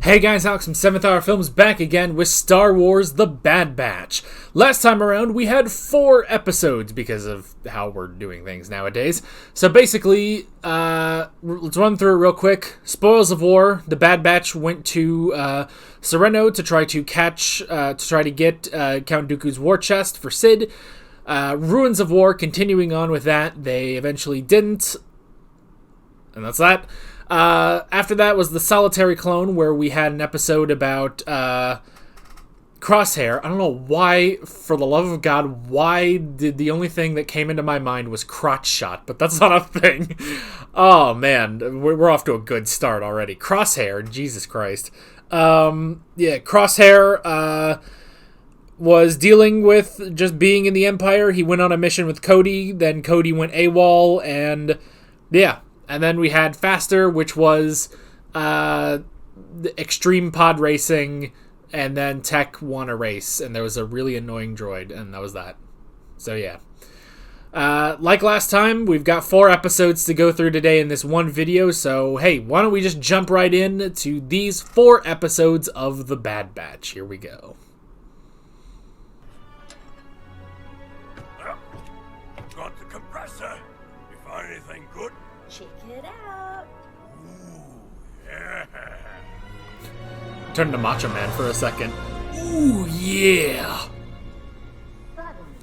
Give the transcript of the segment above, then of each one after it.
Hey guys, Alex from 7th Hour Films back again with Star Wars The Bad Batch. Last time around, we had 4 episodes because of how we're doing things nowadays. So basically, let's run through it real quick. Spoils of War, The Bad Batch went to Sereno to try to get Count Dooku's war chest for Sid. Ruins of War, continuing on with that, they eventually didn't. And that's that. After that was the Solitary Clone, where we had an episode about Crosshair. I don't know why, for the love of God, why did the only thing that came into my mind was crotch shot, but that's not a thing. Oh man, we're off to a good start already. Crosshair, Jesus Christ. Crosshair was dealing with just being in the Empire. He went on a mission with Cody, then Cody went AWOL, and yeah. And then we had Faster, which was the extreme pod racing, and then Tech won a race, and there was a really annoying droid, and that was that. So yeah. Like last time, we've got 4 episodes to go through today in this one video, so hey, why don't we just jump right in to these 4 episodes of The Bad Batch. Here we go. Got the compressor. You find anything good? Check it out. Ooh, yeah. Turn to Macho Man for a second. Ooh, yeah. Suddenly,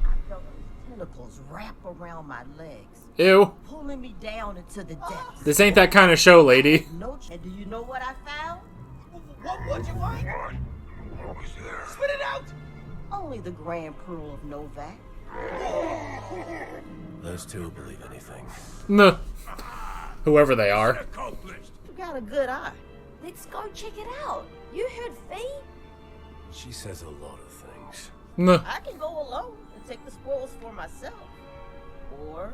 I felt these tentacles wrap around my legs, Ew. pulling me down into the depths. This ain't that kind of show, lady. And do you know what I found? What'd you find? What was there? Spit it out! Only the Grand Pearl of Novak. Those two will believe anything. Nah. Whoever they are. Accomplished. You got a good eye. Let's go check it out. You heard Fee? She says a lot of things. Nah. I can go alone and take the spoils for myself. Or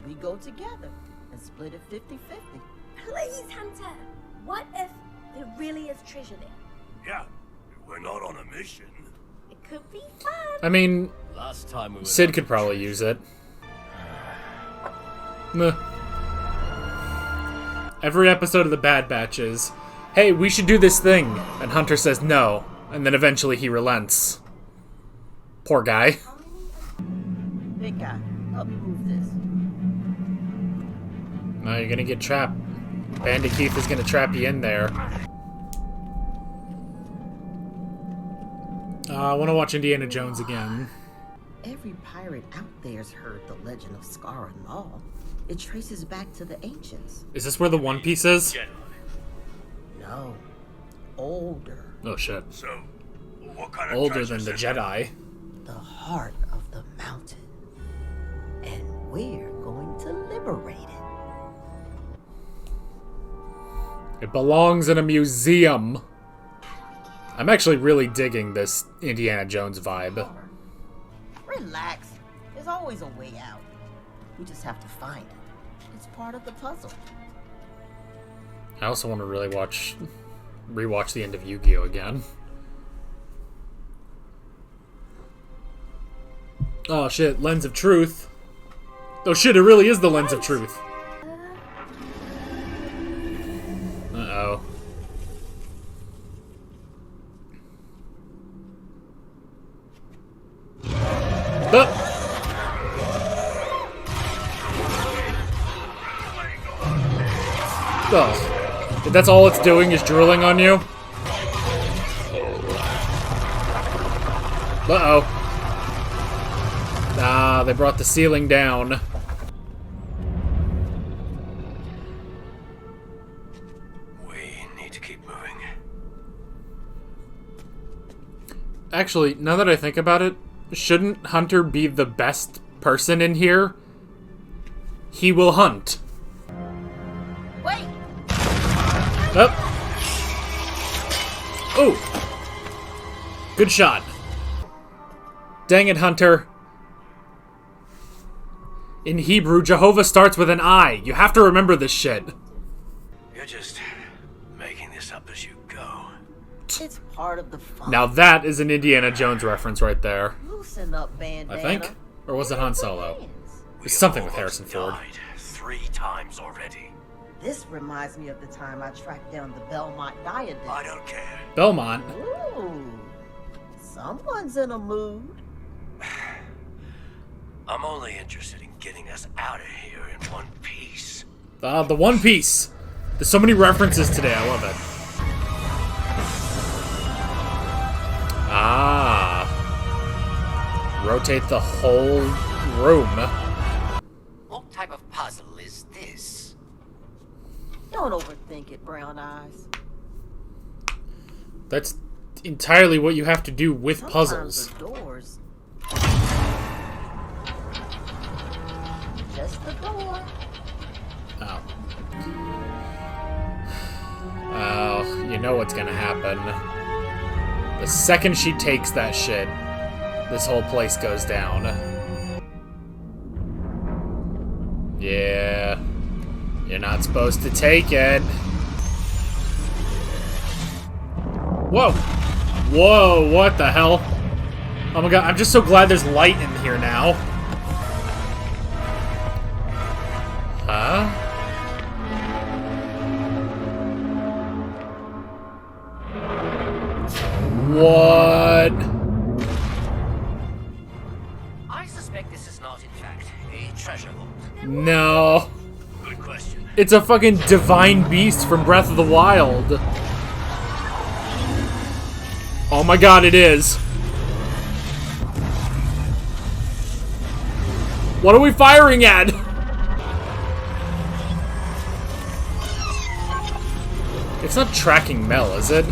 we go together and split it 50-50. Please, Hunter. What if there really is treasure there? Yeah, we're not on a mission. It could be fun. I mean, Last time we were Sid could probably use it. Nah. Every episode of The Bad Batch is, hey, we should do this thing. And Hunter says no. And then eventually he relents. Poor guy. Big guy, help me move this. No, you're gonna get trapped. Bandit Keith is gonna trap you in there. I want to watch Indiana Jones again. Every pirate out there's heard the legend of Scar and Maul. It traces back to the ancients. Is this where the One Piece is? No, older. Oh shit. So, what kind of Older than the Jedi. The heart of the mountain. And we're going to liberate it. It belongs in a museum. I'm actually really digging this Indiana Jones vibe. Relax. There's always a way out. We just have to find it. It's part of the puzzle. I also want to really rewatch the end of Yu-Gi-Oh! Again. Oh shit, Lens of Truth. Oh shit, it really is the Lens of Truth. Uh-oh. Oh. If that's all it's doing is drooling on you? Uh-oh. Ah, they brought the ceiling down. We need to keep moving. Actually, now that I think about it, shouldn't Hunter be the best person in here? He will hunt. Wait! Oh. Oh. Good shot. Dang it, Hunter. In Hebrew, Jehovah starts with an I. You have to remember this shit. You're just making this up as you go. It's part of the fun. Now that is an Indiana Jones reference right there. Loosen up, bandana. I think. Or was it Han Solo? Hands. It's something with Harrison Ford. Died 3 times already. This reminds me of the time I tracked down the Belmont diadem. I don't care. Belmont. Ooh, someone's in a mood. I'm only interested in getting us out of here in one piece. The One Piece. There's so many references today. I love it. Ah. Rotate the whole room. What type of puzzle is this? Don't overthink it, Brown Eyes. That's entirely what you have to do with Sometimes puzzles. the doors. Just the door. Oh. Oh, you know what's gonna happen. The second she takes that shit, this whole place goes down. Yeah. You're not supposed to take it. Whoa! Whoa, what the hell? Oh my god, I'm just so glad there's light in here now. Huh? What? I suspect this is not, in fact, a treasure vault. No. Good question. It's a fucking divine beast from Breath of the Wild. Oh my god, it is. What are we firing at? It's not tracking Mel, is it?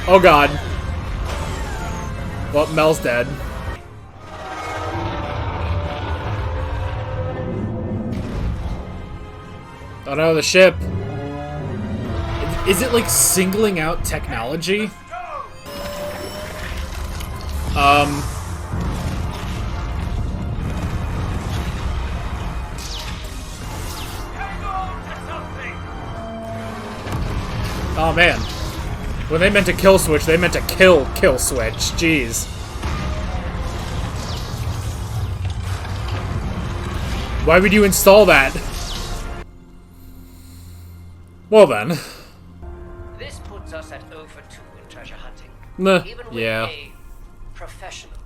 Oh god. Well, Mel's dead. Oh no, the ship. Is it like singling out technology? Oh man. When they meant to kill switch, they meant to kill switch. Jeez. Why would you install that? Well then. This puts us at 0 for 2 in treasure hunting. Meh, Even with yeah. a professional.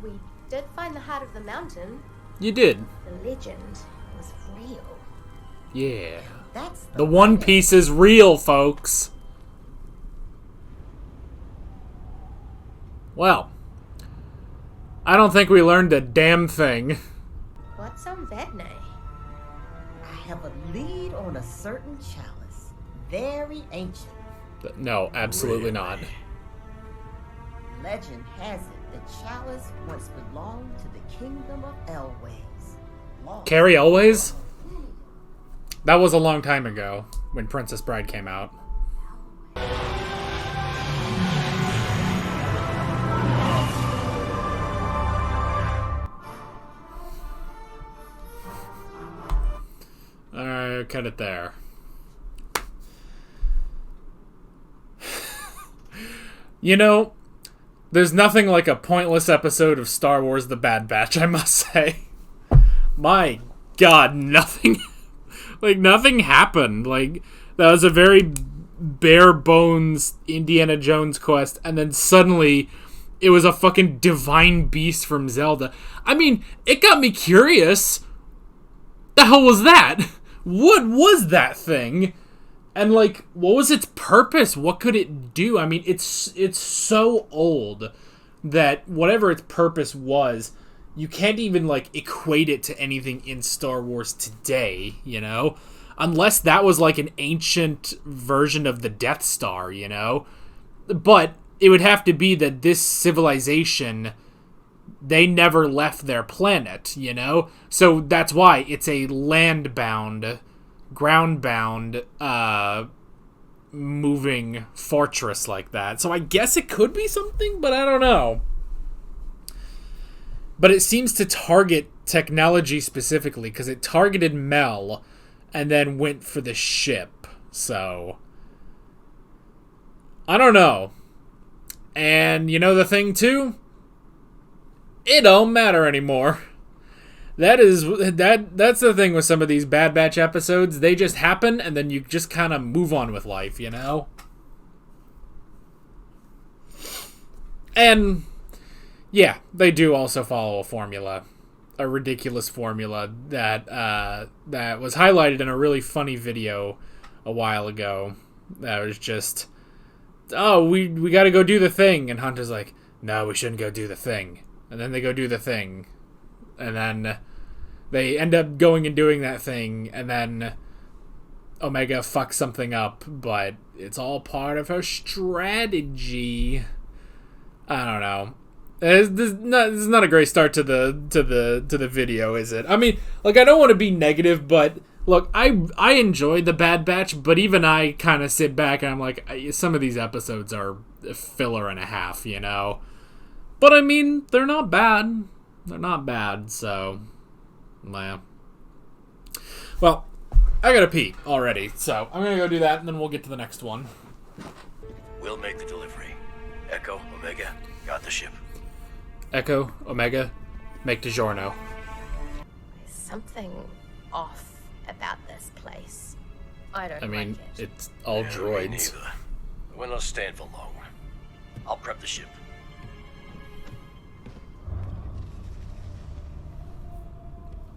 We did find the heart of the mountain. You did. The legend was real. Yeah. That's The One Piece is real, folks. Well, I don't think we learned a damn thing. What's on Vedne? I have a lead on a certain chalice. Very ancient. But no, absolutely not. Legend has it the chalice once belonged to the kingdom of Elways. Carrie Elways? That was a long time ago, when Princess Bride came out. Alright, cut it there. You know, there's nothing like a pointless episode of Star Wars The Bad Batch, I must say. My god, nothing... like, nothing happened. Like, that was a very bare-bones Indiana Jones quest, and then suddenly it was a fucking divine beast from Zelda. I mean, it got me curious. The hell was that? What was that thing? And, like, what was its purpose? What could it do? I mean, it's so old that whatever its purpose was, you can't even, like, equate it to anything in Star Wars today, you know? Unless that was, like, an ancient version of the Death Star, you know? But it would have to be that this civilization, they never left their planet, you know? So that's why it's a land-bound, ground-bound, moving fortress like that. So I guess it could be something, but I don't know. But it seems to target technology specifically, because it targeted Mel and then went for the ship. So I don't know. And you know the thing too? It don't matter anymore. That's the thing with some of these Bad Batch episodes. They just happen, and then you just kind of move on with life, you know? And, yeah, they do also follow a formula. A ridiculous formula that was highlighted in a really funny video a while ago. That was just, oh, we got to go do the thing. And Hunter's like, no, we shouldn't go do the thing. And then they go do the thing. And then they end up going and doing that thing. And then Omega fucks something up. But it's all part of her strategy. I don't know. This is not a great start to the video, is it? I mean, like, I don't want to be negative, but look, I enjoy the Bad Batch, but even I kind of sit back and I'm like, some of these episodes are a filler and a half, you know. But I mean, they're not bad. They're not bad, so yeah. Well, I gotta pee already, so I'm gonna go do that, and then we'll get to the next one. We'll make the delivery. Echo, Omega, got the ship. Echo, Omega, make DiGiorno. There's something off about this place. I don't I mean, like it. it's all Me droids. neither. We're not staying for long. I'll prep the ship.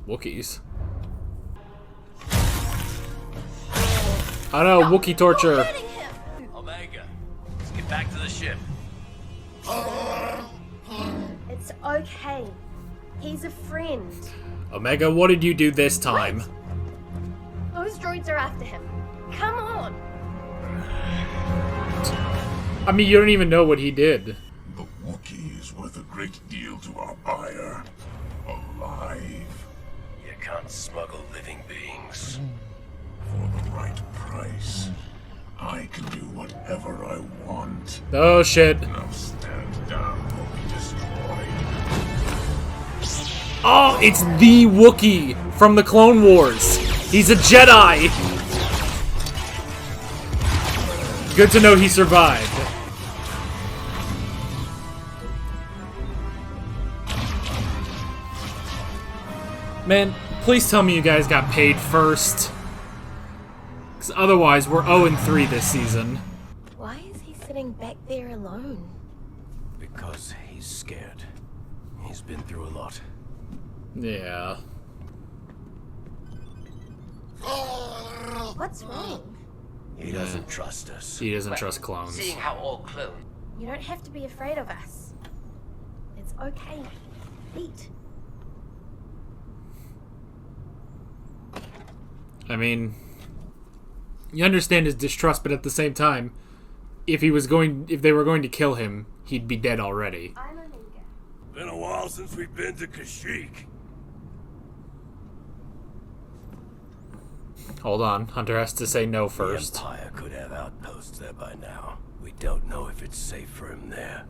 Wookiees. I know, Wookiee torture. Omega, let's get back to the ship. It's okay. He's a friend. Omega, what did you do this time? Those droids are after him. Come on. I mean, you don't even know what he did. The Wookiee is worth a great deal to our buyer. Alive. You can't smuggle living beings. For the right price. I can do whatever I want. Oh, shit. Now stand down or be destroyed. Oh, it's the Wookiee from the Clone Wars. He's a Jedi. Good to know he survived. Man, please tell me you guys got paid first. Because otherwise, we're 0-3 this season. Why is he sitting back there alone? Because he's scared. He's been through a lot. Yeah. What's wrong? He doesn't trust us. He doesn't trust clones. Seeing how all clones. You don't have to be afraid of us. It's okay. Eat. I mean, you understand his distrust, but at the same time, if they were going to kill him, he'd be dead already. I'm Omega. Been a while since we've been to Kashyyyk. Hold on, Hunter has to say no first. The Empire could have outposts there by now. We don't know if it's safe for him there.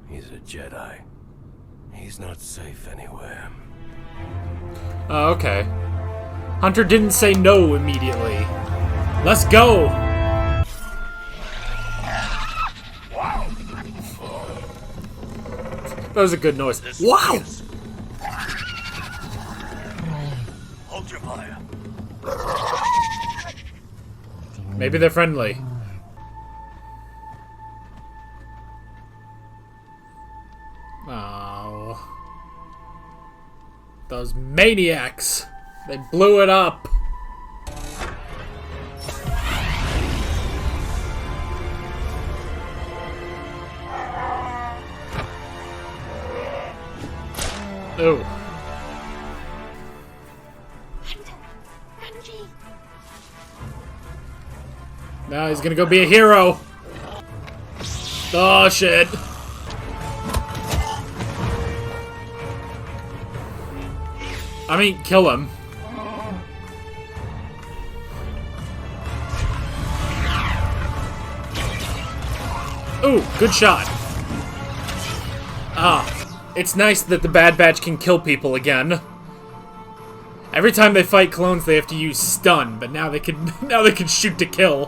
He's a Jedi. He's not safe anywhere. Oh, okay. Hunter didn't say no immediately. Let's go! Wow! That was a good noise. Wow! Hold your fire. Maybe they're friendly. Oh. Those maniacs! They blew it up! Oh. Now he's gonna go be a hero! Oh shit! I mean, kill him. Ooh, good shot. Ah, it's nice that the Bad Batch can kill people again. Every time they fight clones, they have to use stun, but now they can shoot to kill.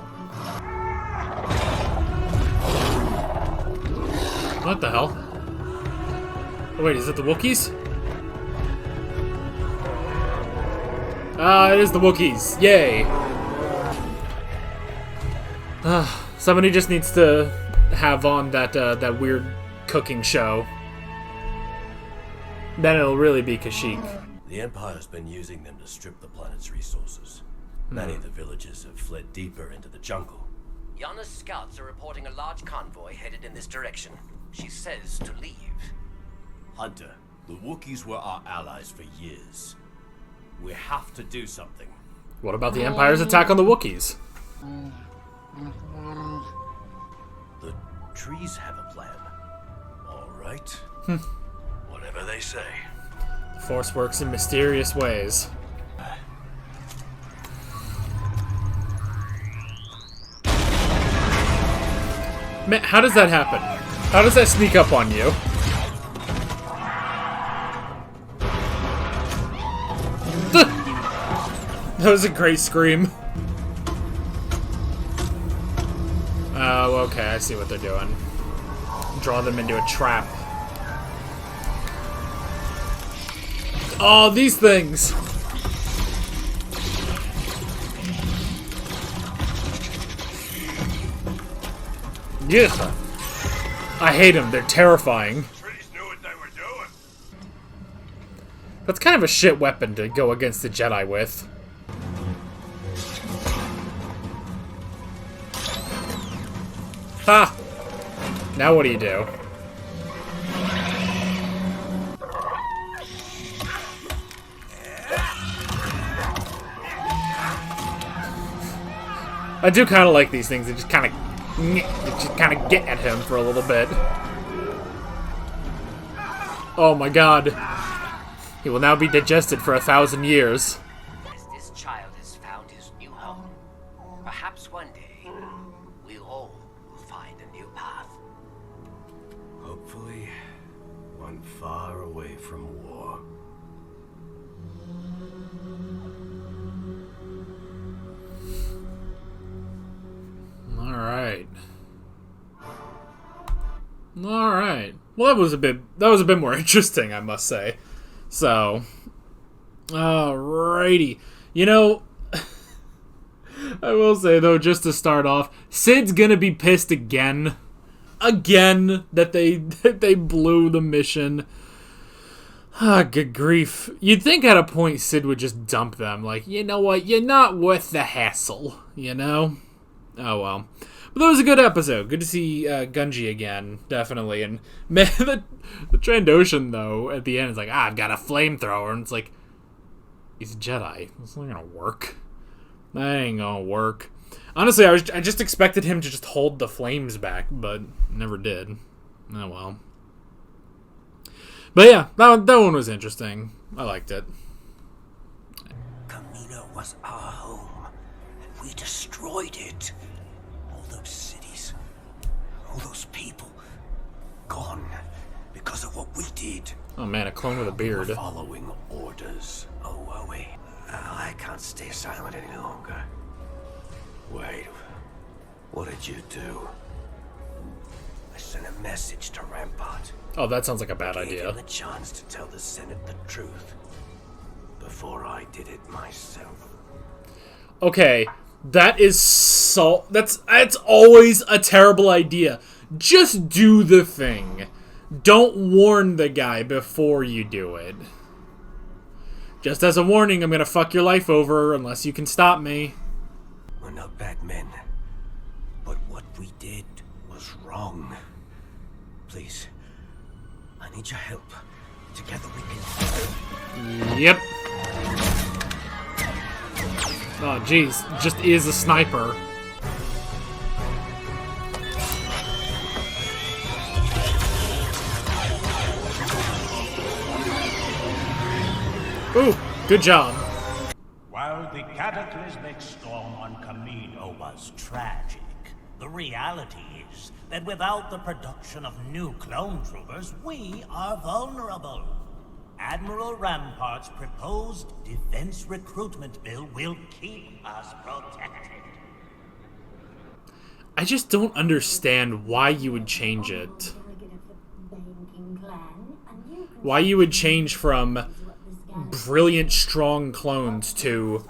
What the hell? Oh wait, is it the Wookiees? It is the Wookiees. Yay. Somebody just needs to have on that weird cooking show. Then it'll really be Kashyyyk. The Empire's been using them to strip the planet's resources. Many of the villagers have fled deeper into the jungle. Yana's scouts are reporting a large convoy headed in this direction. She says to leave. Hunter, the Wookiees were our allies for years. We have to do something. What about the Empire's attack on the Wookiees? The trees have a plan. All right. Whatever they say. The Force works in mysterious ways. Man, how does that happen? How does that sneak up on you? That was a great scream. Oh, okay, I see what they're doing. Draw them into a trap. Oh, these things! Yeah. I hate them, they're terrifying. Trees knew what they were doing. That's kind of a shit weapon to go against the Jedi with. Ha! Now what do you do? I do kind of like these things. They just kind of get at him for a little bit. Oh my god. He will now be digested for 1,000 years. As this child has found his new home, perhaps one day, we all will find a new path. Hopefully, one far away from war. Alright. Alright. Well, that was a bit more interesting, I must say. So, alrighty. You know, I will say, though, just to start off, Sid's gonna be pissed again. Again, that they blew the mission. Ah, good grief. You'd think at a point Sid would just dump them. Like, you know what? You're not worth the hassle, you know? Oh, well. But that was a good episode. Good to see Gunji again, definitely. And, man, the Trandoshan, though, at the end is like, I've got a flamethrower. And it's like, he's a Jedi. It's not gonna work. That ain't gonna work. Honestly, I just expected him to just hold the flames back, but never did. Oh, well. But yeah, that one was interesting. I liked it. Kamino was our home, and we destroyed it. All those cities, all those people, gone because of what we did. Oh man, a clone with a beard. We're following orders. Oh, were we? I can't stay silent any longer. Wait, what did you do? I sent a message to Rampart. Oh, that sounds like a bad Gave idea. him the chance to tell the Senate the truth before I did it myself. Okay, that's always a terrible idea. Just do the thing. Don't warn the guy before you do it. Just as a warning, I'm gonna fuck your life over unless you can stop me. We're not bad men, but what we did was wrong. Please, I need your help. Together we can... Yep. Oh, jeez. Just is a sniper. Ooh, good job. While the cataclysmic storm on Kamino was tragic, the reality is that without the production of new clone troopers, we are vulnerable. Admiral Rampart's proposed defense recruitment bill will keep us protected. I just don't understand why you would change it. Why you would change from brilliant, strong clones, too.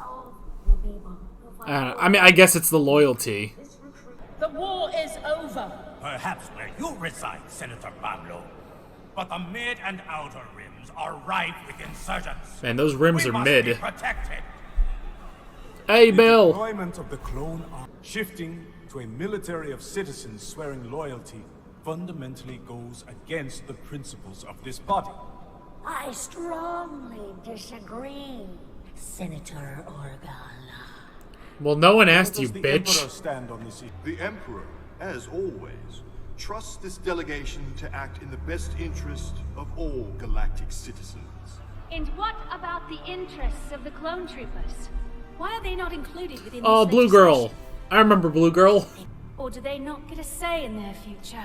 I mean, I guess it's the loyalty. The war is over. Perhaps where you reside, Senator Pablo. But the mid and outer rims are rife with insurgents. Man, those rims are must mid. be protected. Hey, The Bill! deployment of the clone army, shifting to a military of citizens swearing loyalty, fundamentally goes against the principles of this body. I strongly disagree, Senator Organa. Well, no one asked Where you, does the bitch. Emperor stand on this issue? The Emperor, as always, trusts this delegation to act in the best interest of all galactic citizens. And what about the interests of the clone troopers? Why are they not included within Oh, this Blue Girl. legislation? I remember Blue Girl. Or do they not get a say in their future?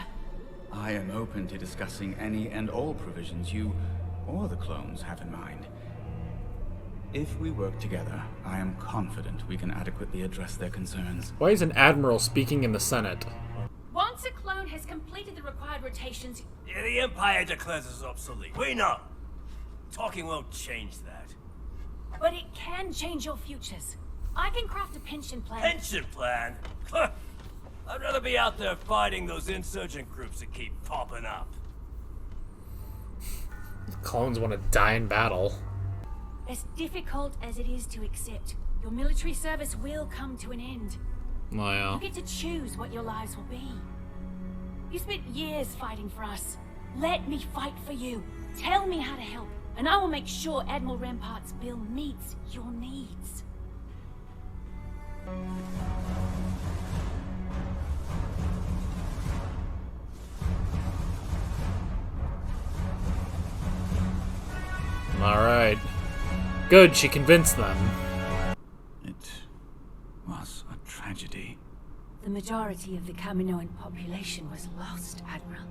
I am open to discussing any and all provisions you or the clones have in mind. If we work together, I am confident we can adequately address their concerns. Why is an admiral speaking in the Senate? Once a clone has completed the required rotations, Yeah, the Empire declares us obsolete. We know. Talking won't change that. but it can change your futures. I can craft a pension plan. Pension plan? I'd rather be out there fighting those insurgent groups that keep popping up. Clones want to die in battle. As difficult as it is to accept, your military service will come to an end. Oh, yeah. You get to choose what your lives will be. You spent years fighting for us. Let me fight for you. Tell me how to help, and I will make sure Admiral Rampart's bill meets your needs. Alright. Good, she convinced them. It was a tragedy. The majority of the Kaminoan population was lost, Admiral.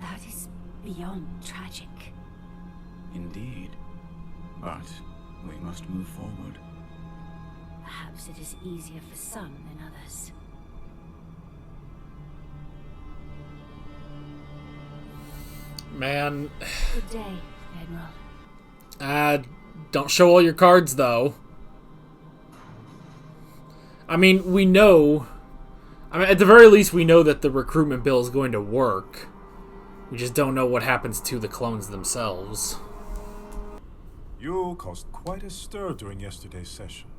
That is beyond tragic. Indeed. But we must move forward. Perhaps it is easier for some than others. Man. Good day, Admiral. Don't show all your cards, though. I mean, we know... I mean, at the very least, we know that the recruitment bill is going to work. We just don't know what happens to the clones themselves. You caused quite a stir during yesterday's session.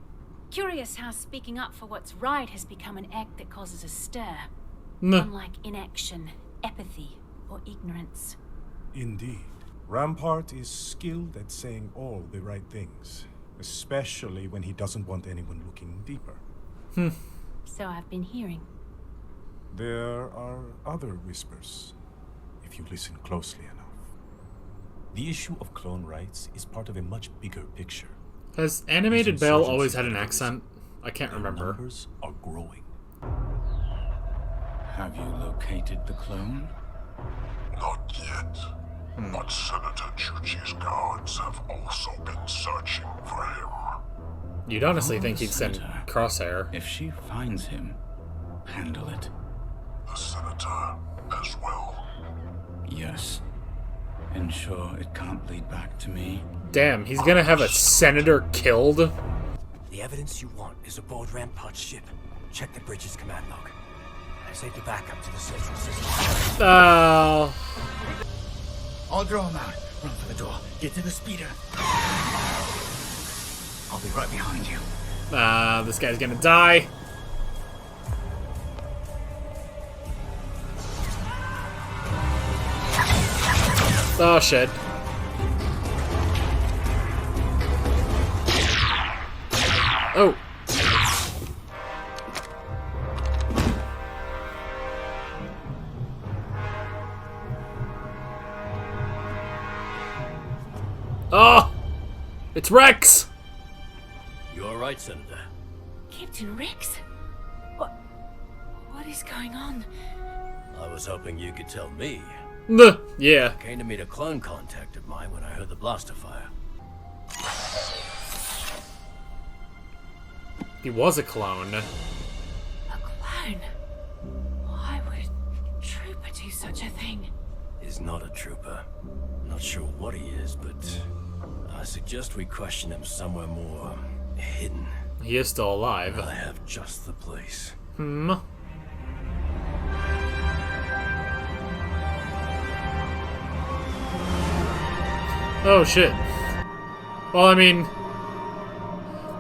Curious how speaking up for what's right has become an act that causes a stir. Nah. Unlike inaction, apathy, or ignorance. Indeed. Rampart is skilled at saying all the right things, especially when he doesn't want anyone looking deeper. So I've been hearing. There are other whispers, if you listen closely enough. The issue of clone rights is part of a much bigger picture. Has Animated These Belle insurgency always had an groups, accent? I can't their remember. numbers are growing. Have you located the clone? Not yet. But Senator Chuchi's guards have also been searching for him. You'd honestly think the he'd send Senator. Crosshair. If she finds him, handle it. The Senator as well. Yes. Ensure it can't lead back to me. Damn, he's gonna have a senator killed? The evidence you want is aboard Rampart's ship. Check the bridge's command log. I saved the backup to the central system. Oh. I'll draw him out. Run for the door. Get to the speeder. I'll be right behind you. This guy's gonna die. Oh, shit. Oh. Oh! It's Rex! You all right, Senator? Captain Rex? What is going on? I was hoping you could tell me. Yeah. Came to meet a clone contact of mine when I heard the blaster fire. He was a clone. A clone? Why would a trooper do such a thing? is not a trooper. Not sure what he is, but I suggest we question him somewhere more hidden. He is still alive. I have just the place. Oh shit. Well, I mean,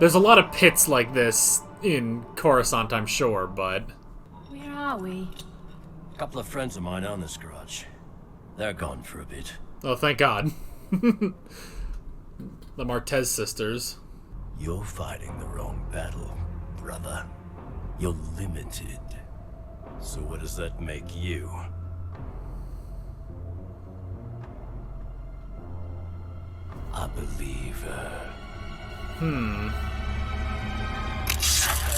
there's a lot of pits like this in Coruscant, I'm sure, but... Where are we? A couple of friends of mine own this garage. They're gone for a bit. Oh, thank God. The Martez sisters. You're fighting the wrong battle, brother. You're limited. So what does that make you? I believe,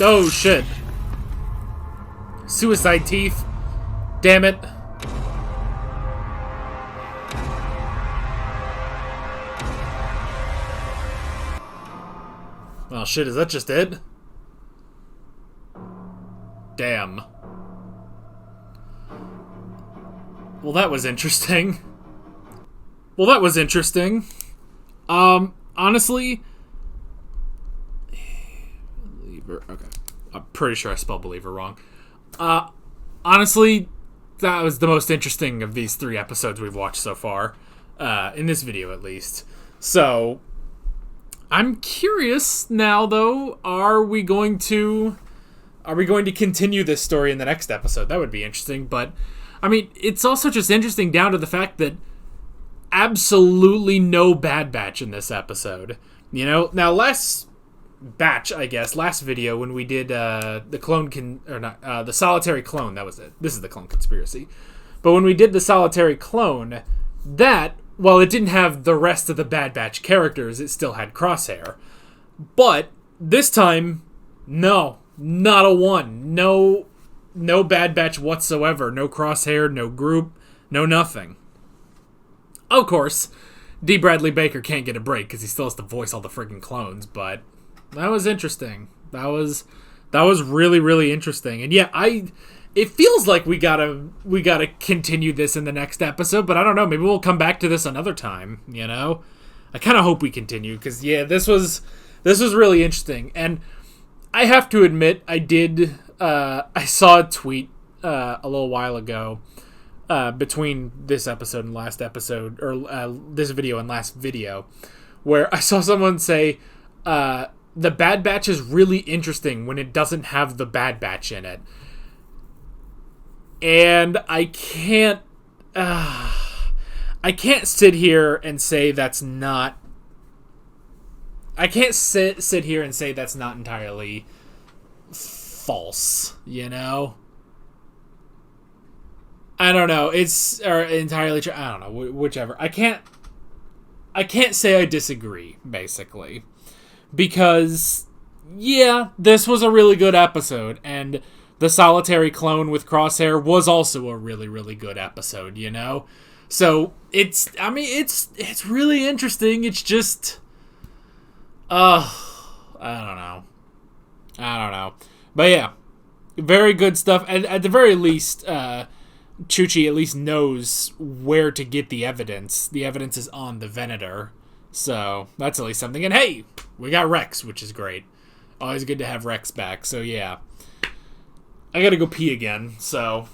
Oh, shit. Suicide teeth. Damn it. Oh, shit, is that just it? Damn. Well, that was interesting. Honestly... Believer, okay. I'm pretty sure I spelled believer wrong. Honestly, that was the most interesting of these 3 episodes we've watched so far. In this video, at least. So... I'm curious now, though. Are we going to continue this story in the next episode? That would be interesting. But I mean, it's also just interesting down to the fact that absolutely no Bad Batch in this episode. You know, now last video when we did the solitary clone. That was it. This is the clone conspiracy. But when we did the solitary clone, that. While it didn't have the rest of the Bad Batch characters, it still had Crosshair. But this time, no. Not a one. No Bad Batch whatsoever. No Crosshair, no group, no nothing. Of course, D. Bradley Baker can't get a break because he still has to voice all the friggin' clones, but that was interesting. That was really, really interesting. And yeah, it feels like we gotta continue this in the next episode, but I don't know. Maybe we'll come back to this another time. You know, I kind of hope we continue because yeah, this was really interesting. And I have to admit, I saw a tweet a little while ago between this episode and last episode, or this video and last video, where I saw someone say the Bad Batch is really interesting when it doesn't have the Bad Batch in it. And I can't sit here and say that's not... I can't sit here and say that's not entirely false, you know? I don't know. Or entirely true. I don't know. Whichever. I can't say I disagree, basically. Because, yeah, this was a really good episode, and... The solitary clone with Crosshair was also a really, really good episode, you know? So, it's really interesting. It's just, I don't know. But yeah, very good stuff. And at the very least, Chuchi at least knows where to get the evidence. The evidence is on the Venator. So, that's at least something. And hey, we got Rex, which is great. Always good to have Rex back. So yeah. I gotta go pee again, so...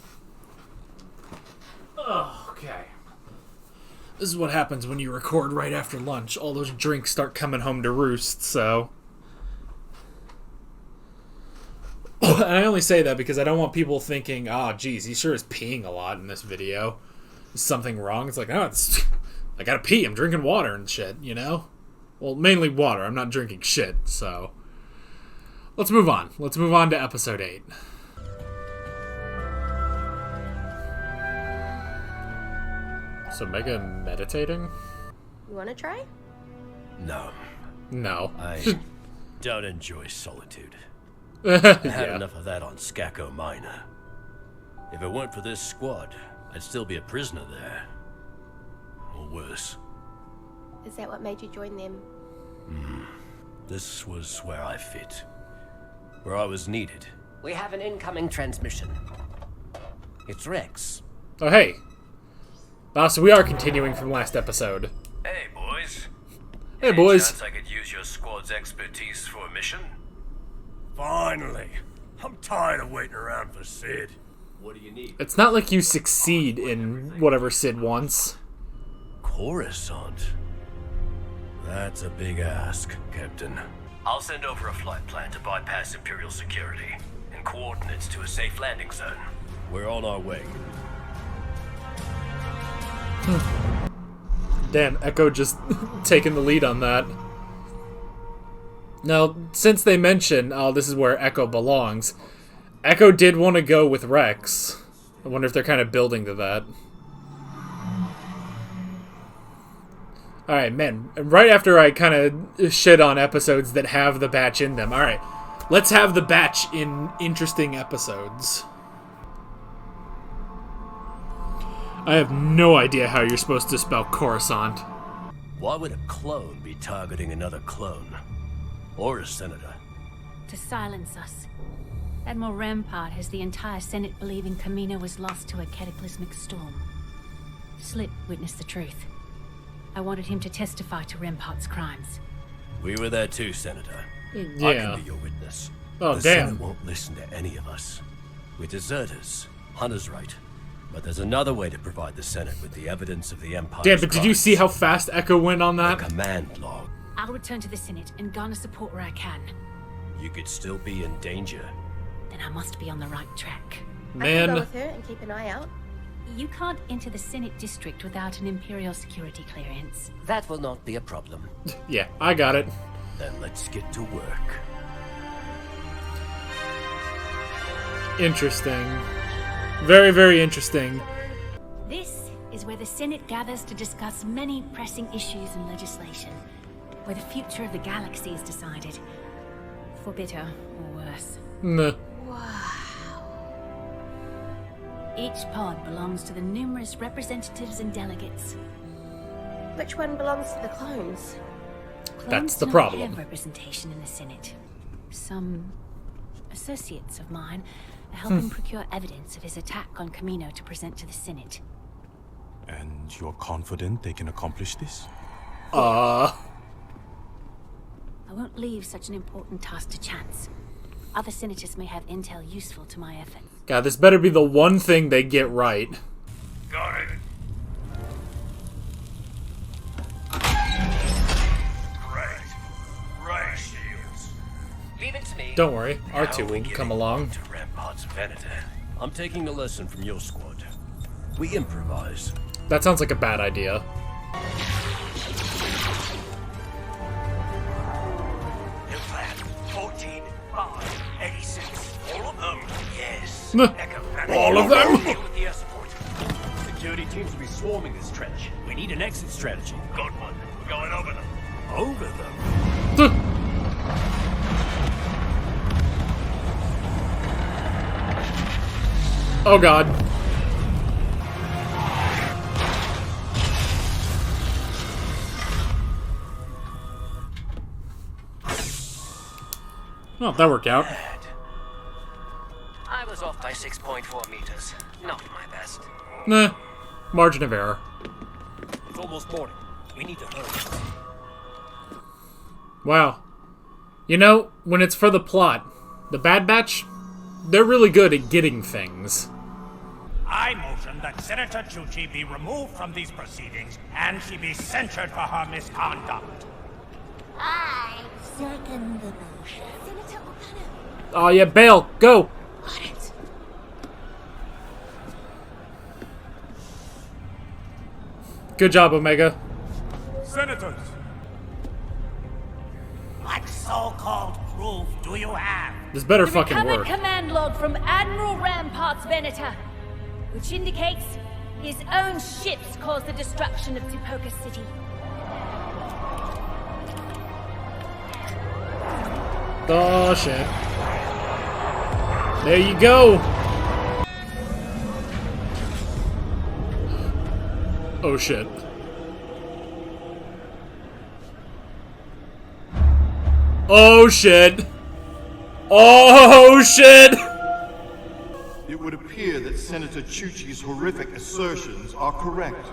Oh, okay. This is what happens when you record right after lunch. All those drinks start coming home to roost, so... And I only say that because I don't want people thinking, geez, he sure is peeing a lot in this video. Is something wrong? It's like, I gotta pee, I'm drinking water and shit, you know? Well, mainly water, I'm not drinking shit, so... Let's move on. Let's move on to episode 8. So Mega meditating? You want to try? No. I don't enjoy solitude. I had enough of that on Skako Minor. If it weren't for this squad, I'd still be a prisoner there. Or worse. Is that what made you join them? This was where I fit. Where I was needed. We have an incoming transmission. It's Rex. Oh, hey. So we are continuing from last episode. Hey, boys. Hey, boys. Chance I could use your squad's expertise for a mission? Finally. I'm tired of waiting around for Sid. What do you need? It's not like you succeed in whatever Sid wants. Coruscant? That's a big ask, Captain. I'll send over a flight plan to bypass Imperial security and coordinates to a safe landing zone. We're on our way. Damn, Echo just taking the lead on that. Now, since they mention, this is where Echo belongs, Echo did want to go with Rex. I wonder if they're kind of building to that. Alright, man, right after I kind of shit on episodes that have the batch in them, alright, let's have the batch in interesting episodes. I have no idea how you're supposed to spell Coruscant. Why would a clone be targeting another clone? Or a senator? To silence us. Admiral Rampart has the entire Senate believing Kamino was lost to a cataclysmic storm. Slit witnessed the truth. I wanted him to testify to Rampart's crimes. We were there too, Senator. Yeah. I can be your witness. Oh, the damn. Senate won't listen to any of us. We're deserters. Hunter's right. But there's another way to provide the Senate with the evidence of the Empire's Damn, but did you crimes. see how fast Echo went on that? A command log. I'll return to the Senate and garner support where I can. You could still be in danger. Then I must be on the right track. I can go Man, with her and keep an eye out. You can't enter the Senate district without an Imperial security clearance. That will not be a problem. yeah, I got it. Then let's get to work. Interesting. Very, very interesting. This is where the Senate gathers to discuss many pressing issues and legislation, where the future of the galaxy is decided, for better or worse. Nah. Each pod belongs to the numerous representatives and delegates. Which one belongs to the clones? That's Clones the do not problem. have representation in the Senate. Some associates of mine are helping procure evidence of his attack on Kamino to present to the Senate. And you're confident they can accomplish this? I won't leave such an important task to chance. Other senators may have intel useful to my efforts. God, this better be the one thing they get right. Got it. Right, shields. Leave it to me. Don't worry, R2 Now will we're come getting along. To Rampart's Venator. I'm taking a lesson from your squad. We improvise. That sounds like a bad idea. New plan. 14, 5, 86. All of them? Yes. Nah. All of them? With the air support. Security teams will be swarming this trench. We need an exit strategy. Got one. We're going over them. Over them? Oh god. Oh, that worked out. I was off by 6.4 meters. Not my best. Nah. Margin of error. It's almost morning. We need to hurry. Wow. You know, when it's for the plot, the Bad Batch, they're really good at getting things. I motion that Senator Chuchi be removed from these proceedings and she be censured for her misconduct. I second the motion. Senator O'Connor. Oh yeah, bail, go! On it. Good job, Omega. Senators! What so-called proof do you have? This better The fucking recovered work. command log from Admiral Rampart's Venator, which indicates his own ships caused the destruction of Tipoca City. Oh shit. There you go! Oh shit. Oh shit! Oh shit! it would appear that Senator Chuchi's horrific assertions are correct.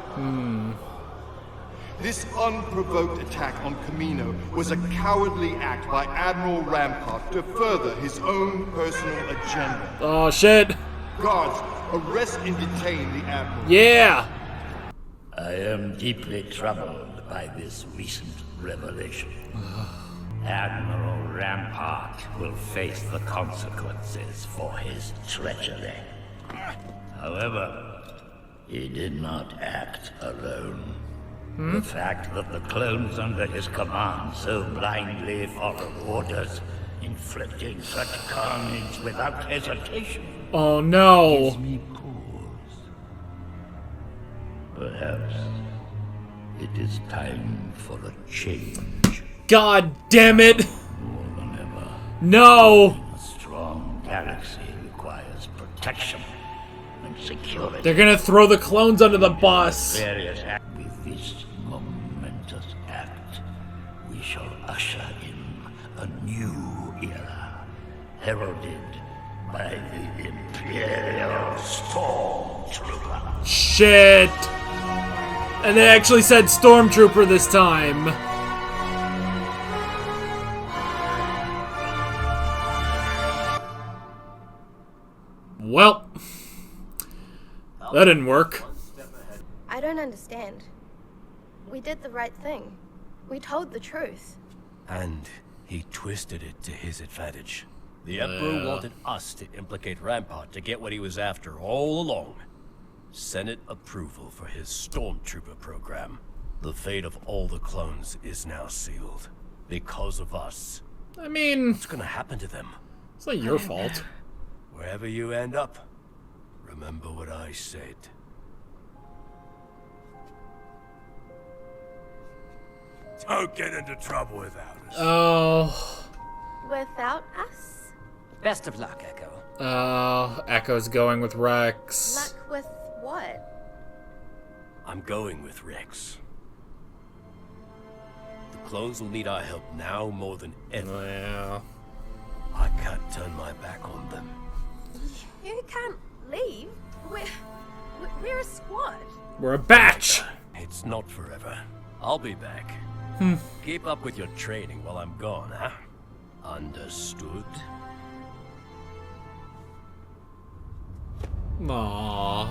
This unprovoked attack on Camino was a cowardly act by Admiral Rampart to further his own personal agenda. Oh, shit. Guards, arrest and detain the Admiral. Yeah! I am deeply troubled by this recent revelation. Admiral Rampart will face the consequences for his treachery. However, he did not act alone. The fact that the clones under his command so blindly followed orders, inflicting such carnage without hesitation, oh no. gives me pause. Perhaps it is time for a change. God damn it! More than ever, No! a strong galaxy requires protection and security. They're gonna throw the clones under the bus. With this momentous act, we shall usher in a new era, heralded by the Imperial Stormtrooper. Shit! And they actually said Stormtrooper this time. Well, that didn't work. I don't understand. We did the right thing. We told the truth. And he twisted it to his advantage. The Emperor wanted us to implicate Rampart to get what he was after all along. Senate approval for his Stormtrooper program. The fate of all the clones is now sealed. Because of us. I mean, what's gonna happen to them? It's not your fault. Wherever you end up, remember what I said. Don't get into trouble without us. Oh. Without us? Best of luck, Echo. Oh, Echo's going with Rex. Luck with what? I'm going with Rex. The clones will need our help now more than ever. Yeah. I can't turn my back on them. You can't leave. We're a squad. We're a batch. It's not forever. I'll be back. Keep up with your training while I'm gone, huh? Understood? Aww.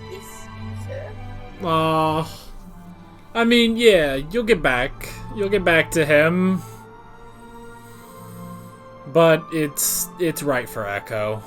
Yes, sir. Aww. I mean, yeah, you'll get back. You'll get back to him. But it's right for Echo.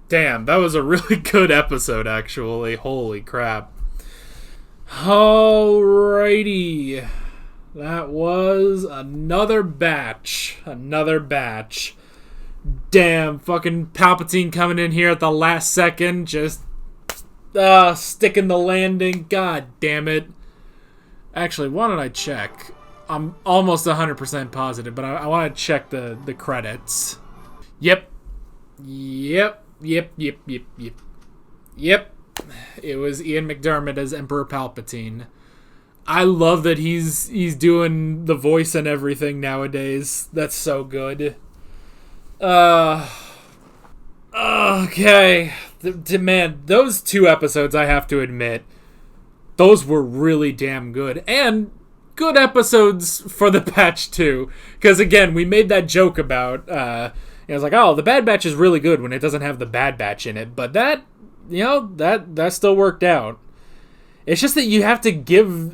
Damn, that was a really good episode, actually. Holy crap. Alrighty. That was another batch. Damn, fucking Palpatine coming in here at the last second. Just sticking the landing. God damn it. Actually, why don't I check? I'm almost 100% positive, but I want to check the credits. Yep. It was Ian McDiarmid as Emperor Palpatine. I love that he's doing the voice and everything nowadays. That's so good. Okay. Man, those 2 episodes, I have to admit, those were really damn good. And good episodes for the Batch too. Because again, we made that joke about, it was like, oh, the Bad Batch is really good when it doesn't have the Bad Batch in it. But that, that still worked out. It's just that you have to give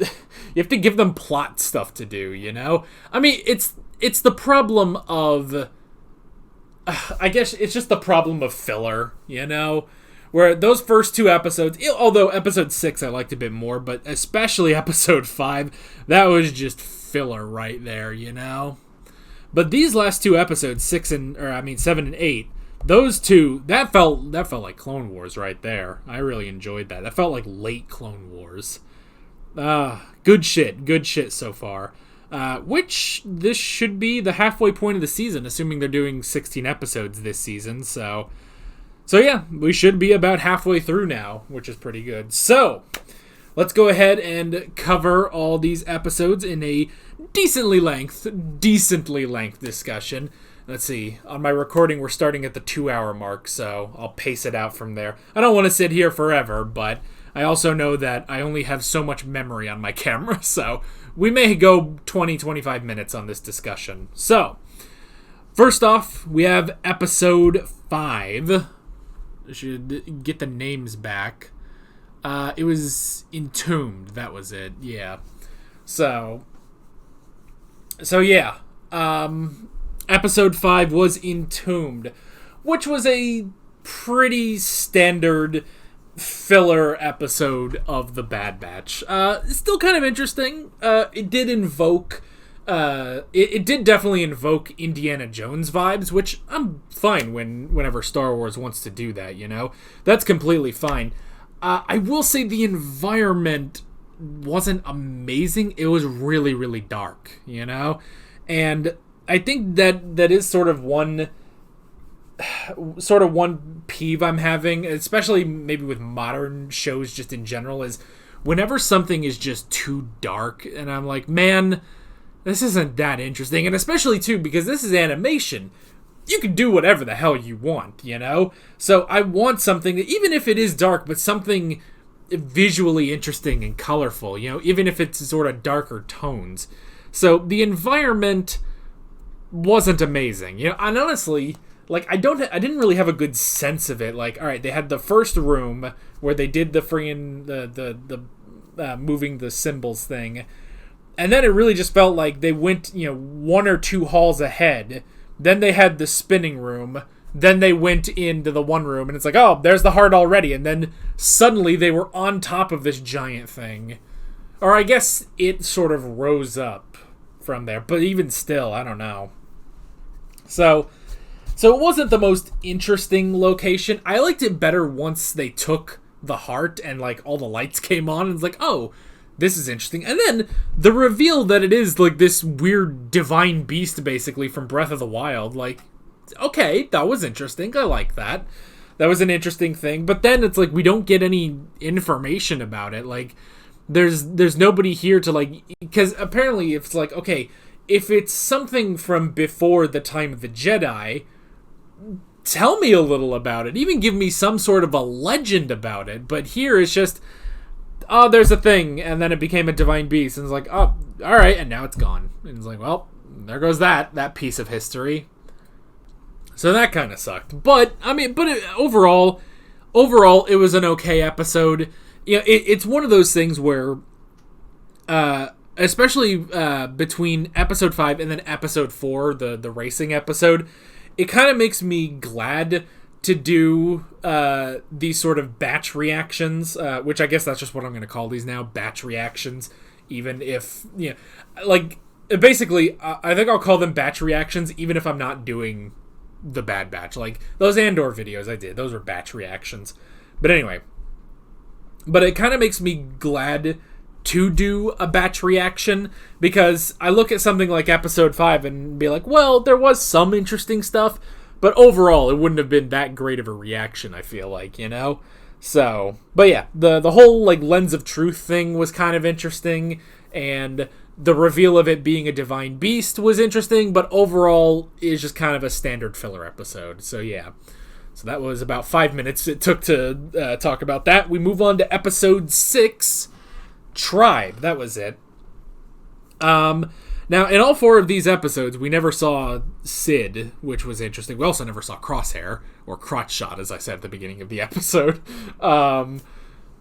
them plot stuff to do, you know? I mean, it's the problem of, I guess it's just the problem of filler, you know? Where those first 2 episodes, although episode 6 I liked a bit more, but especially episode 5, that was just filler right there, you know? But these last 2 episodes, 7 and 8, those two, that felt like Clone Wars right there. I really enjoyed that. That felt like late Clone Wars. Good shit so far. Which this should be the halfway point of the season, assuming they're doing 16 episodes this season. So yeah, we should be about halfway through now, which is pretty good. So let's go ahead and cover all these episodes in a decently length discussion. Let's see. On my recording, we're starting at the 2-hour mark, so I'll pace it out from there. I don't want to sit here forever, but I also know that I only have so much memory on my camera, so we may go 20-25 minutes on this discussion. So, first off, we have episode 5. I should get the names back. It was Entombed. That was it. Yeah. So yeah. Episode 5 was Entombed, which was a pretty standard filler episode of The Bad Batch. Still kind of interesting. It did invoke... It did definitely invoke Indiana Jones vibes, which I'm fine whenever Star Wars wants to do that, you know? That's completely fine. I will say the environment wasn't amazing. It was really, really dark, you know? And I think that is sort of one peeve I'm having, especially maybe with modern shows just in general, is whenever something is just too dark, and I'm like, man, this isn't that interesting. And especially, too, because this is animation. You can do whatever the hell you want, you know? So I want something that, even if it is dark, but something visually interesting and colorful, you know, even if it's sort of darker tones. So the environment wasn't amazing, you know, and honestly, like, I didn't really have a good sense of it. Like, all right, they had the first room where they did the freaking the moving the symbols thing, and then it really just felt like they went, you know, 1 or 2 halls ahead. Then they had the spinning room. Then they went into the one room, and it's like, oh, there's the heart already. And then suddenly they were on top of this giant thing, or I guess it sort of rose up from there. But even still, I don't know. So it wasn't the most interesting location. I liked it better once they took the heart and, like, all the lights came on, and it's like, oh, this is interesting. And then the reveal that it is, like, this weird divine beast, basically, from Breath of the Wild. Like, okay, that was interesting. I like that. That was an interesting thing. But then it's like, we don't get any information about it. Like, there's nobody here to, like, because apparently it's like, okay, if it's something from before the time of the Jedi, tell me a little about it. Even give me some sort of a legend about it. But here it's just, oh, there's a thing, and then it became a divine beast, and it's like, oh, all right, and now it's gone. And it's like, well, there goes that piece of history. So that kind of sucked. But I mean, overall, it was an okay episode. You know, it's one of those things where, especially between episode 5 and then episode 4, the racing episode, it kind of makes me glad to do these sort of batch reactions, which I guess that's just what I'm going to call these now, batch reactions, even if, you know, like, basically, I think I'll call them batch reactions, even if I'm not doing the Bad Batch. Like, those Andor videos I did, those were batch reactions. But anyway, but it kind of makes me glad to do a batch reaction, because I look at something like episode 5 and be like, well, there was some interesting stuff, but overall, it wouldn't have been that great of a reaction, I feel like, you know? So, but yeah, the whole, like, Lens of Truth thing was kind of interesting, and the reveal of it being a divine beast was interesting, but overall, it's just kind of a standard filler episode. So yeah. So that was about 5 minutes it took to talk about that. We move on to episode 6, Tribe. That was it. Now, in all 4 of these episodes, we never saw Sid, which was interesting. We also never saw Crosshair, or Crotch Shot, as I said at the beginning of the episode.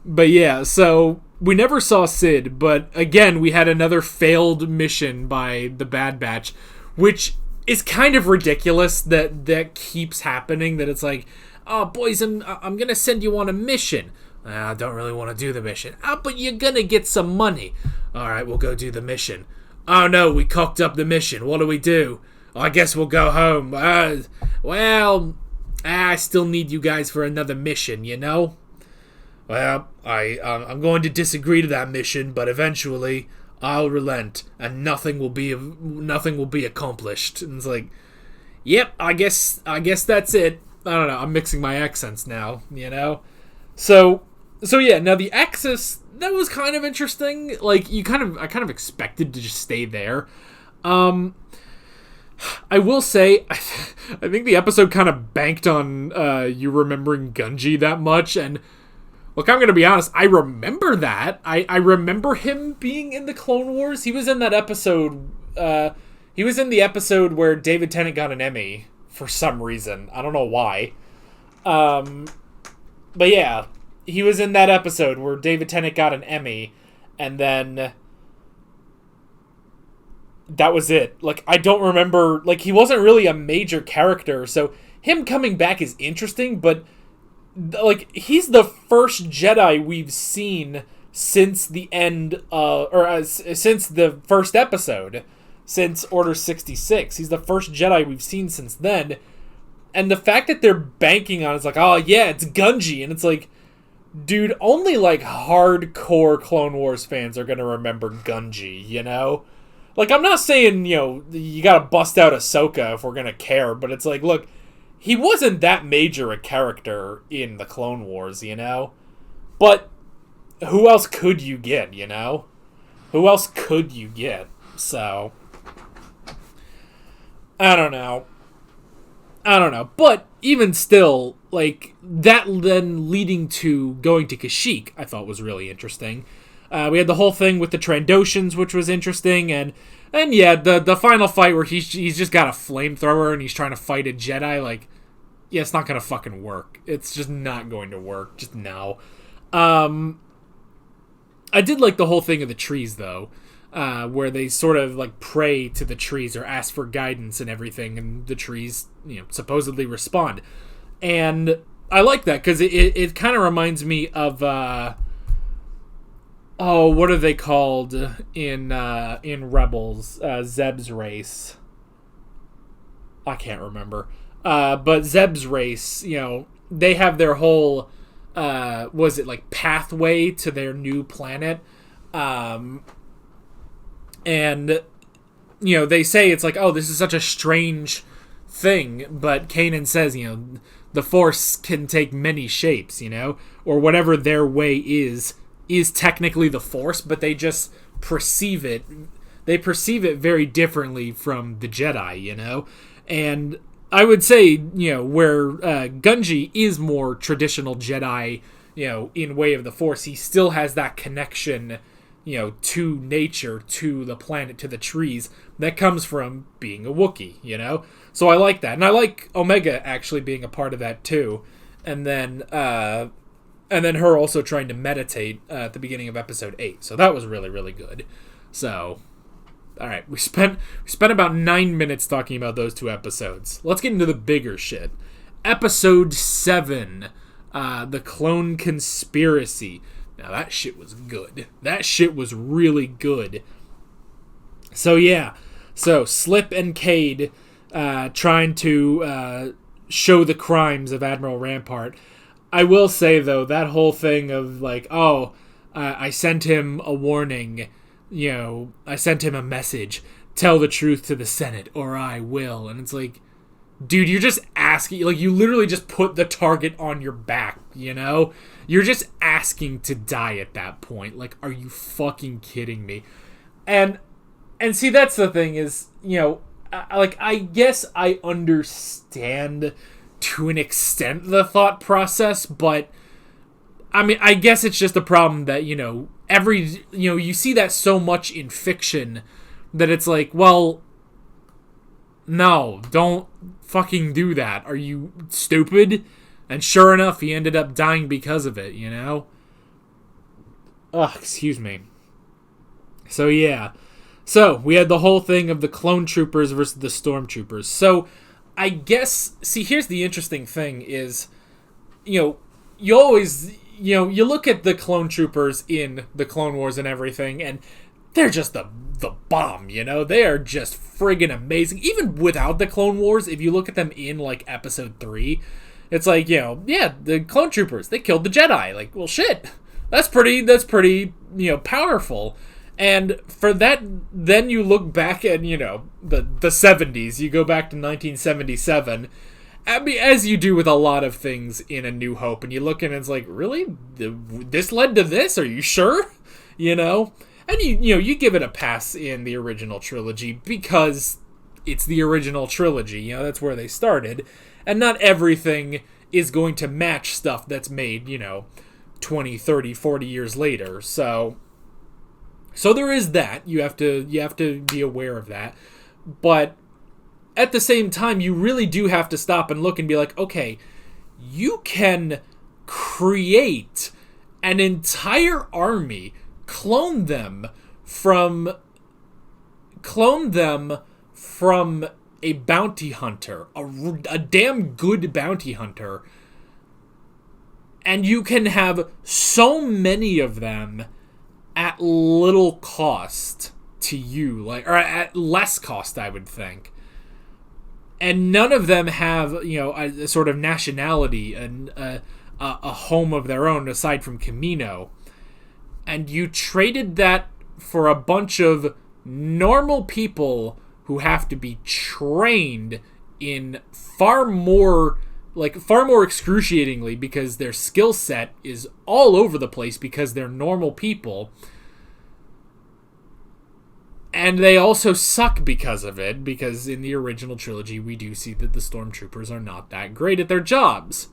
But yeah, so we never saw Sid, but again, we had another failed mission by the Bad Batch, which is kind of ridiculous that keeps happening, that it's like, oh, boys, I'm going to send you on a mission. I don't really want to do the mission. But you're going to get some money. All right, we'll go do the mission. Oh no, we cocked up the mission. What do we do? I guess we'll go home. Well, I still need you guys for another mission, you know? Well, I'm going to disagree to that mission, but eventually I'll relent, and nothing will be accomplished. And it's like, yep, I guess that's it. I don't know. I'm mixing my accents now, you know. So yeah. Now the Axis, that was kind of interesting. Like I kind of expected to just stay there. I will say, I think the episode kind of banked on you remembering Gunji that much, and look, I'm going to be honest, I remember that. I remember him being in the Clone Wars. He was in that episode, he was in the episode where David Tennant got an Emmy for some reason. I don't know why. But yeah, he was in that episode where David Tennant got an Emmy, and then that was it. Like, I don't remember, like, he wasn't really a major character, so him coming back is interesting, but, like, he's the first Jedi we've seen since the end, since the first episode, since Order 66. He's the first Jedi we've seen since then, and the fact that they're banking on it's like, oh yeah, it's Gunji, and it's like, dude, only, like, hardcore Clone Wars fans are gonna remember Gunji, you know? Like, I'm not saying, you know, you gotta bust out Ahsoka if we're gonna care, but it's like, look, he wasn't that major a character in the Clone Wars, you know? But who else could you get, you know? Who else could you get? So, I don't know. But even still, like, that then leading to going to Kashyyyk, I thought was really interesting. We had the whole thing with the Trandoshans, which was interesting, and yeah, the final fight where he's just got a flamethrower and he's trying to fight a Jedi, like, yeah, it's not gonna fucking work. It's just not going to work. Just no. I did like the whole thing of the trees, though, where they sort of, like, pray to the trees or ask for guidance and everything, and the trees, you know, supposedly respond. And I like that, because it kind of reminds me of, what are they called in Rebels? Zeb's race. I can't remember. But Zeb's race, you know, they have their whole, was it like pathway to their new planet? And, you know, they say it's like, oh, this is such a strange thing, but Kanan says, you know, the Force can take many shapes, you know, or whatever their way is technically the Force, but they just perceive it. They perceive it very differently from the Jedi, you know? And I would say, you know, where Gunji is more traditional Jedi, you know, in Way of the Force, he still has that connection, you know, to nature, to the planet, to the trees, that comes from being a Wookiee, you know? So I like that. And I like Omega actually being a part of that too. And then her also trying to meditate at the beginning of episode 8. So that was really, really good. So, all right, we spent about 9 minutes talking about those two episodes. Let's get into the bigger shit. Episode 7, The Clone Conspiracy. Now, that shit was good. That shit was really good. So, yeah. So, Slip and Cade trying to show the crimes of Admiral Rampart. I will say, though, that whole thing of, like, I sent him a warning, you know, I sent him a message, tell the truth to the Senate, or I will. And it's like, dude, you're just asking, like, you literally just put the target on your back, you know? You're just asking to die at that point. Like, are you fucking kidding me? And see, that's the thing is, you know, I guess I understand to an extent the thought process, but I mean, I guess it's just a problem that, you know, you see that so much in fiction that it's like, well, no, don't fucking do that. Are you stupid? And sure enough, he ended up dying because of it, you know? Ugh, excuse me. So yeah. So, we had the whole thing of the clone troopers versus the stormtroopers. So, I guess, see, here's the interesting thing is, you know, you always, you know, you look at the clone troopers in the Clone Wars and everything, and they're just the bomb, you know? They are just friggin' amazing. Even without the Clone Wars, if you look at them in, like, Episode 3, It's like, you know, yeah, the clone troopers, they killed the Jedi. Like, well, shit. That's pretty, you know, powerful. And for that, then you look back at, you know, the 70s. You go back to 1977. I mean, as you do with a lot of things in A New Hope, and you look and it's like, really? This led to this? Are you sure? You know? And you give it a pass in the original trilogy because it's the original trilogy. You know, that's where they started. And not everything is going to match stuff that's made, you know, 20, 30, 40 years later. So there is that. You have to be aware of that. But at the same time, you really do have to stop and look and be like, okay, you can create an entire army, clone them from a bounty hunter, a damn good bounty hunter, and you can have so many of them at little cost to you, like, or at less cost, I would think. And none of them have, you know, a sort of nationality and a home of their own aside from Kamino. And you traded that for a bunch of normal people who have to be trained in far more excruciatingly because their skill set is all over the place because they're normal people. And they also suck because of it, because in the original trilogy we do see that the stormtroopers are not that great at their jobs.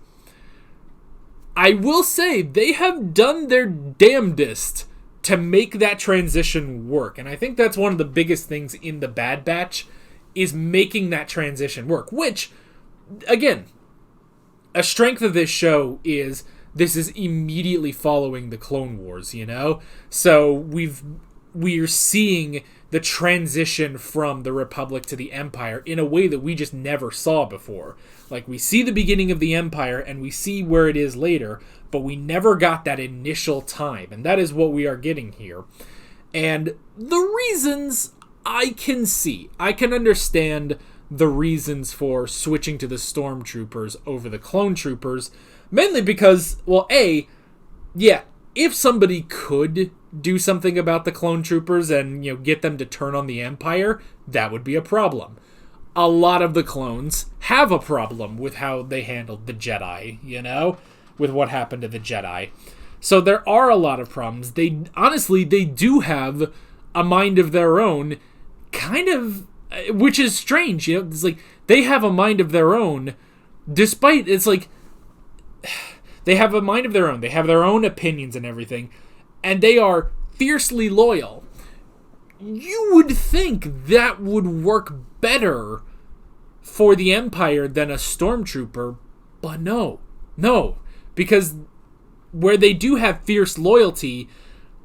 I will say they have done their damnedest to make that transition work. And I think that's one of the biggest things in the Bad Batch is making that transition work. Which, again, a strength of this show is this is immediately following the Clone Wars, you know? So we're seeing the transition from the Republic to the Empire in a way that we just never saw before. Like, we see the beginning of the Empire and we see where it is later, but we never got that initial time, and that is what we are getting here. And the reasons I can see. I can understand the reasons for switching to the Stormtroopers over the Clone Troopers, mainly because, well, if somebody could do something about the Clone Troopers and, you know, get them to turn on the Empire, that would be a problem. A lot of the clones have a problem with how they handled the Jedi, you know, with what happened to the Jedi. So there are a lot of problems. They do have a mind of their own, kind of, which is strange, you know. It's like they have a mind of their own, despite, it's like, they have a mind of their own. They have their own opinions and everything, and they are fiercely loyal. You would think that would work better for the Empire than a Stormtrooper, but no, because where they do have fierce loyalty,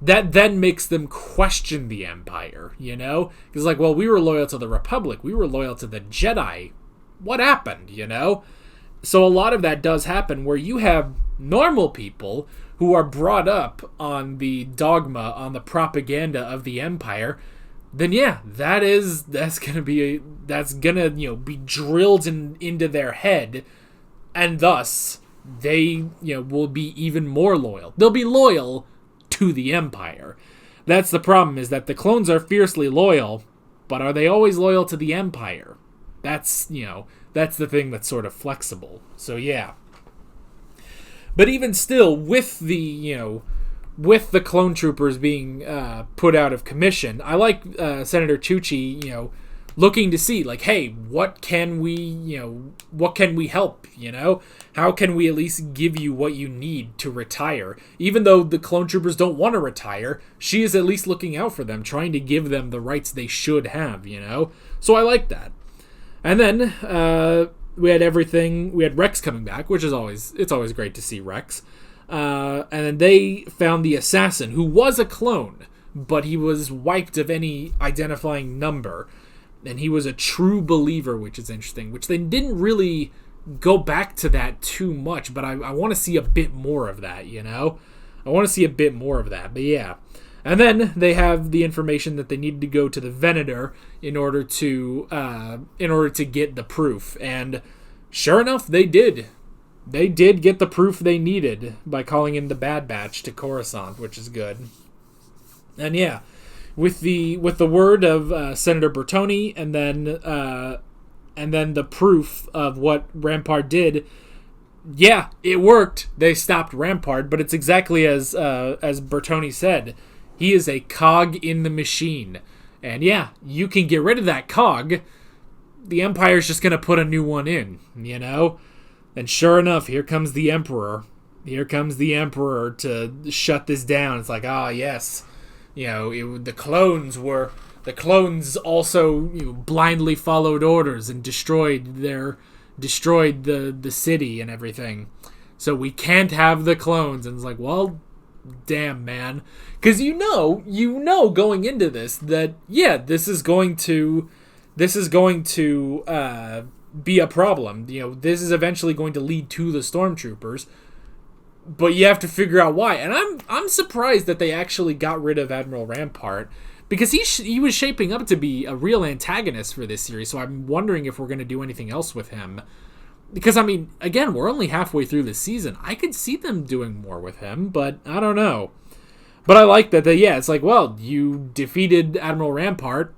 that then makes them question the Empire, you know? It's like, well, we were loyal to the Republic, we were loyal to the Jedi. What happened, you know? So a lot of that does happen where you have normal people who are brought up on the dogma, on the propaganda of the Empire. Then yeah, that's gonna be drilled into their head, and thus they, you know, will be even more loyal. They'll be loyal to the Empire. That's the problem, is that the clones are fiercely loyal, but are they always loyal to the Empire? That's the thing that's sort of flexible. So yeah. But even still, with the Clone Troopers being put out of commission, I like Senator Tucci, you know, looking to see, like, hey, what can we help, you know? How can we at least give you what you need to retire? Even though the Clone Troopers don't want to retire, she is at least looking out for them, trying to give them the rights they should have, you know? So I like that. And then we had everything. We had Rex coming back, which is always great to see Rex. And then they found the assassin, who was a clone, but he was wiped of any identifying number, and he was a true believer, which is interesting. Which they didn't really go back to that too much, but I want to see a bit more of that. You know, I want to see a bit more of that. But yeah. And then they have the information that they needed to go to the Venator in order to get the proof. And sure enough, they did. they did get the proof they needed by calling in the Bad Batch to Coruscant, which is good. And yeah, with the word of Senator Bertoni, and then the proof of what Rampart did, yeah, it worked. They stopped Rampart, but it's exactly as Bertoni said. He is a cog in the machine. And yeah, you can get rid of that cog. The Empire's just going to put a new one in, you know? And sure enough, here comes the Emperor. Here comes the Emperor to shut this down. It's like, yes. You know, the clones also blindly followed orders and destroyed the city and everything. So we can't have the clones. And it's like, well, damn, man. Because you know going into this that, yeah, this is going to be a problem. You know, this is eventually going to lead to the stormtroopers. But you have to figure out why. And I'm surprised that they actually got rid of Admiral Rampart, because he was shaping up to be a real antagonist for this series. So I'm wondering if we're going to do anything else with him. Because, I mean, again, we're only halfway through the season. I could see them doing more with him, but I don't know. But I like that, it's like, well, you defeated Admiral Rampart.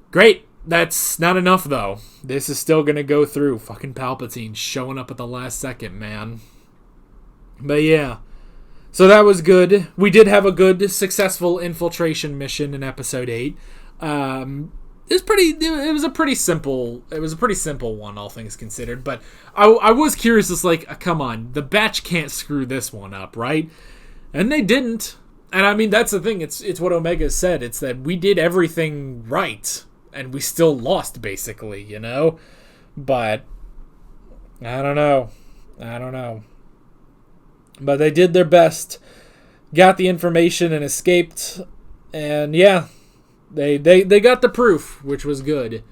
Great. That's not enough, though. This is still going to go through. Fucking Palpatine showing up at the last second, man. But yeah. So that was good. We did have a good, successful infiltration mission in Episode 8. It was a pretty simple one, all things considered. But I was curious, just like, come on, the Batch can't screw this one up, right? And they didn't. And I mean, that's the thing. It's what Omega said. It's that we did everything right, and we still lost, basically, you know? But I don't know. But they did their best, got the information, and escaped. And yeah, they got the proof, which was good.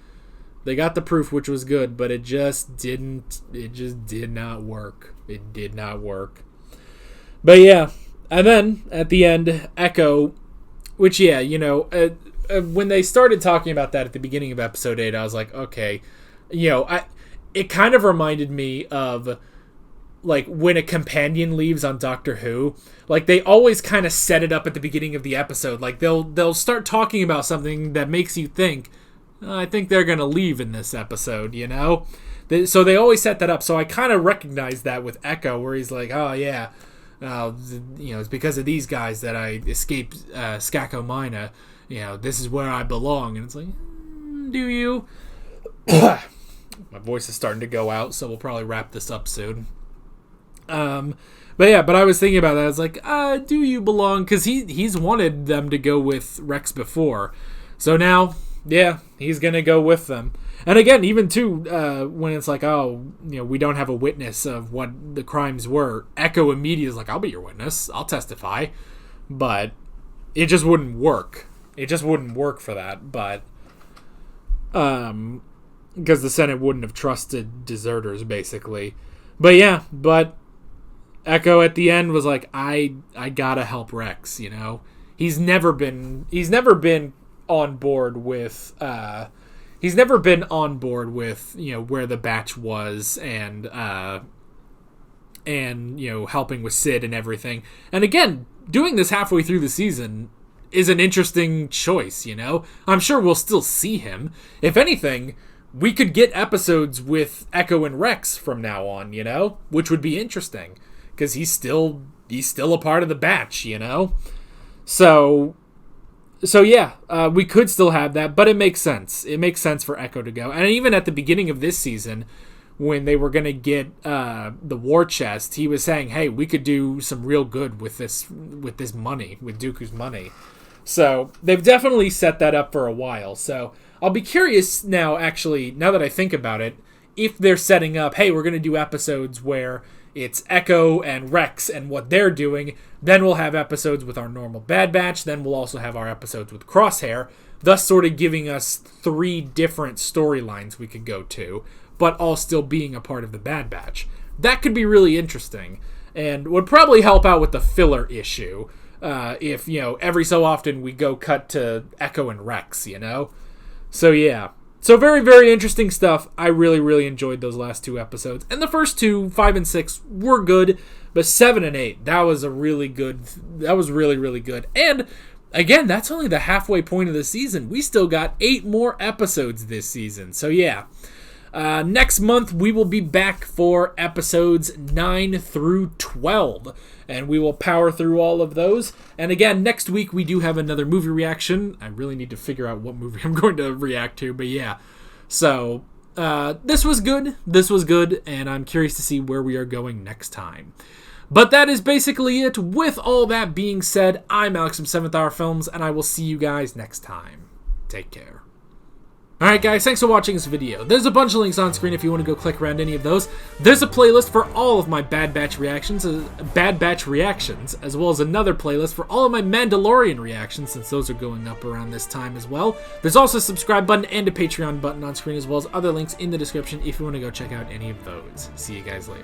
But it just did not work. It did not work. But yeah, and then at the end, Echo, which, yeah, when they started talking about that at the beginning of Episode 8, I was like, okay, it kind of reminded me of, like, when a companion leaves on Doctor Who. Like, they always kind of set it up at the beginning of the episode. Like, they'll start talking about something that makes you think, I think they're going to leave in this episode, So they always set that up. So I kind of recognized that with Echo, where he's like, oh, yeah, it's because of these guys that I escaped Skako Mina. This is where I belong. And it's like, do you? My voice is starting to go out, so we'll probably wrap this up soon. But I was thinking about that. I was like, do you belong? Because he's wanted them to go with Rex before. So now, yeah, he's going to go with them. And again, even too, when it's like, we don't have a witness of what the crimes were, Echo immediately is like, I'll be your witness. I'll testify. But it just wouldn't work. It just wouldn't work for that. But, because the Senate wouldn't have trusted deserters, basically. But yeah, Echo at the end was like, I gotta help Rex, He's never been on board with where the Batch was and helping with Sid and everything. And again, doing this halfway through the season is an interesting choice, I'm sure we'll still see him. If anything, we could get episodes with Echo and Rex from now on, which would be interesting. Because he's still a part of the Batch, So yeah, we could still have that, but it makes sense. It makes sense for Echo to go. And even at the beginning of this season, when they were going to get the war chest, he was saying, hey, we could do some real good with this money, with Dooku's money. So they've definitely set that up for a while. So I'll be curious now, actually, now that I think about it, if they're setting up, hey, we're going to do episodes where it's Echo and Rex and what they're doing. Then we'll have episodes with our normal Bad Batch. Then we'll also have our episodes with Crosshair, thus sort of giving us 3 different storylines we could go to, but all still being a part of the Bad Batch. That could be really interesting and would probably help out with the filler issue if, every so often we go cut to Echo and Rex, So yeah. So very, very interesting stuff. I really, really enjoyed those last 2 episodes. And the first 2, 5 and 6, were good. But 7 and 8, that was really, really good. And, again, that's only the halfway point of the season. We still got 8 more episodes this season. So, yeah. Next month, we will be back for episodes 9 through 12. And we will power through all of those. And again, next week, we do have another movie reaction. I really need to figure out what movie I'm going to react to. But yeah. So, this was good. This was good. And I'm curious to see where we are going next time. But that is basically it. With all that being said, I'm Alex from 7th Hour Films. And I will see you guys next time. Take care. Alright guys, thanks for watching this video. There's a bunch of links on screen if you want to go click around any of those. There's a playlist for all of my Bad Batch reactions, as well as another playlist for all of my Mandalorian reactions, since those are going up around this time as well. There's also a subscribe button and a Patreon button on screen, as well as other links in the description if you want to go check out any of those. See you guys later.